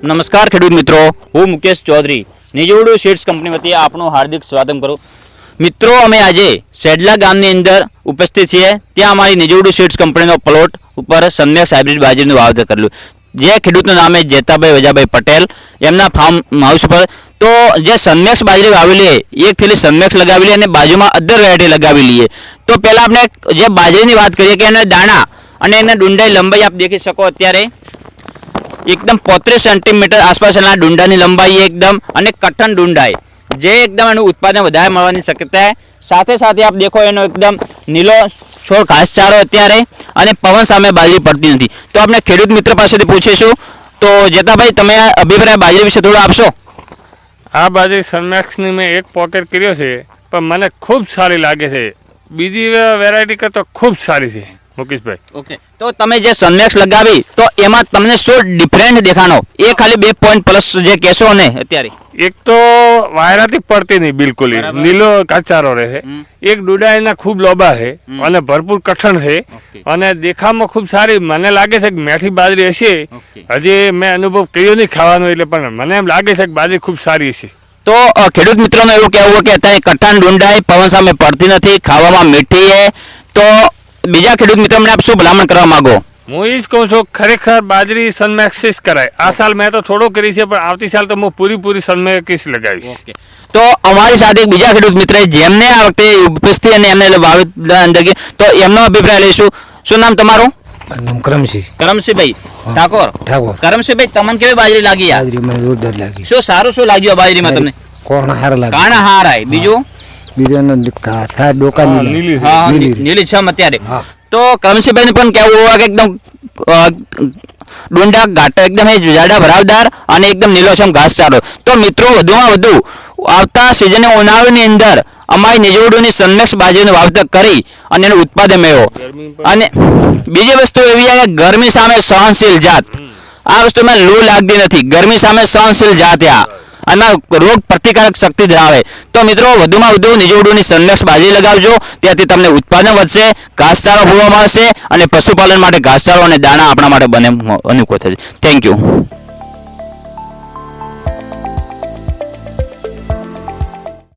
નમસ્કાર ખેડૂત મિત્રો, હું મુકેશ ચૌધરી નિજોડુ સીડ્સ કંપની વતી આપનું હાર્દિક સ્વાગત કરું. મિત્રો, અમે આજે સેડલા ગામની અંદર ઉપસ્થિત છીએ. ત્યાં અમારી નિજોડુ સીડ્સ કંપનીનો પ્લોટ ઉપર સન્મેક્ષ હાઇબ્રિડ બાજરીનું વાવેતર કરેલું. જે ખેડૂતનું નામ છે જેતાભાઈ વજાભાઈ પટેલ, એમના ફાર્મ હાઉસ પર તો જે સન્મેક્ષ બાજરી વાવેલી એક થેલી સન્મેક્ષ લગાવેલી અને બાજુમાં અધર વેરાયટી લગાવેલી છે. તો પહેલાં આપણે જે બાજરીની વાત કરીએ કે એના દાણા અને એના ડુંડાઈ લંબાઈ આપ દેખી શકો અત્યારે एकदम 35 सेंटीमीटर आसपास डूंडा लंबाई एकदम અને કઠણ ડુંડાઈ જે एकदम એનું ઉત્પાદન વધારે મળવાની શક્યતા છે. સાથે સાથે આપ દેખો એનો एकदम નીલો છોડ ઘાસચારો અત્યારે અને પવન સામે બાજરી પડતી નથી. તો આપણે ખેડૂત મિત્ર પાસેથી પૂછીશું. તો જેતાભાઈ, તમે અભિપ્રાય બાજરી વિશે થોડો આપશો. આ બાજરી સનમેક્સની મેં એક પોકેટ કર્યો છે, પણ મને ખૂબ સારી લાગે છે. બીજી વેરાયટી કરતાં ખૂબ સારી છે મુકેશભાઈ. ઓકે, તો તમે જે સનમેક્સ લગાવી તો એમાં તમને શું ડિફરન્ટ દેખાણો એ ખાલી 2 પોઈન્ટ પ્લસ જે કહેશો ને અત્યારે. એક તો વાયરાથી પડતી નહીં, બિલકુલ નીલો ઘાસચારો રહે છે. એક ડુડાઈના ખૂબ લોબા છે અને ભરપૂર કઠણ છે અને દેખાવમાં ખૂબ સારી. મને લાગે છે કે મેઠી બાજરી હશે. હજી મેં અનુભવ કર્યો નહીં ખાવાનો, એટલે પણ મને એમ લાગે છે કે બાજરી ખૂબ સારી હશે. તો ખેડૂત મિત્રોને એવું કહેવું કે અત્યારે કઠણ ડુંડાઈ પવન સામે પડતી નથી, ખાવામાં મીઠી છે. તો બીજા ખેડૂત મિત્રો મને આપ શું ભલામણ કરવા માંગો? હું એ જ કહું છું, ખરેખર બાજરી સનમેક્સિસ કરાય. આ સાલ મેં તો થોડો કરી છે, પણ આવતી સાલ તો હું પૂરી સનમેક્સિસ લગાવીશ. તો અમારી સાથે એક બીજા ખેડૂત મિત્ર જેમને આ વખતે ઉપસ્થિત અને એમને વાવેતર અંદર તો એમનો અભિપ્રાય લઈશું. શું નામ તમારું? નામ કરમસિંહ. કરમસિંહભાઈ ઠાકોર. કરમસિંહભાઈ, તમને કેવી બાજરી લાગી? બાજરી મને જોરદાર લાગી. શું સારું શું લાગ્યું આ બાજરીમાં તમને? કોણ હાર લાગે? કાણા હારાય. બીજું નીલી છમ અત્યારે. તો કરમસિંહભાઈ પણ કેવું હોય કે એકદમ ડુંડા ઘાટા એકદમ જાડા ભરાવદાર અને એકદમ નીલોછમ ઘાસચારો. તો મિત્રો, વધુમાં વધુ આવતા સિઝને ઉનાળાની અંદર અમારી નિજોડુની સનમેક્સ બાજરીનું વાવેતર કરી અને એનું ઉત્પાદન મેળવો. અને બીજી વસ્તુ એવી છે કે ગરમી સામે સહનશીલ જાત. આ વસ્તુમાં લૂ લાગતી નથી, ગરમી સામે સહનશીલ જાત આમાં રોગ પ્રતિકારક શક્તિ ધરાવે. તો મિત્રો, વધુમાં વધુ નિજોડુની સનમેક્સ બાજરી લગાવજો. ત્યાંથી તમને ઉત્પાદન વધશે, ઘાસચારો ભૂવા મળશે અને પશુપાલન માટે ઘાસચારો અને દાણા આપણા માટે બને અનુકૂળ થશે. Thank you.